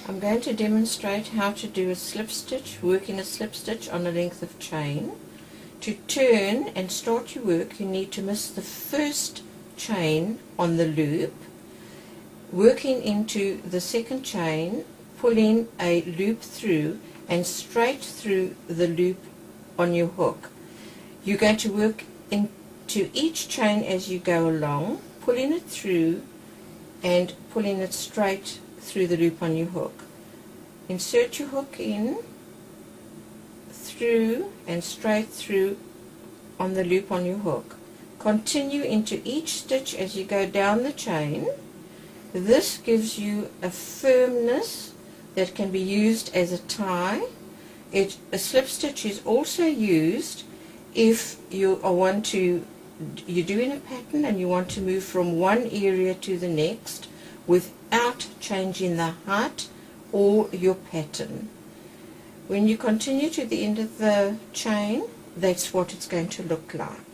I'm going to demonstrate how to do a slip stitch, working a slip stitch on a length of chain. To turn and start your work, you need to miss the first chain on the loop, working into the second chain, pulling a loop through and straight through the loop on your hook. You're going to work into each chain as you go along, pulling it through and pulling it straight through the loop on your hook. Insert your hook in, through and straight through on the loop on your hook. Continue into each stitch as you go down the chain. This gives you a firmness that can be used as a tie. A slip stitch is also used if you're doing a pattern and you want to move from one area to the next without changing the height or your pattern. When you continue to the end of the chain, that's what it's going to look like.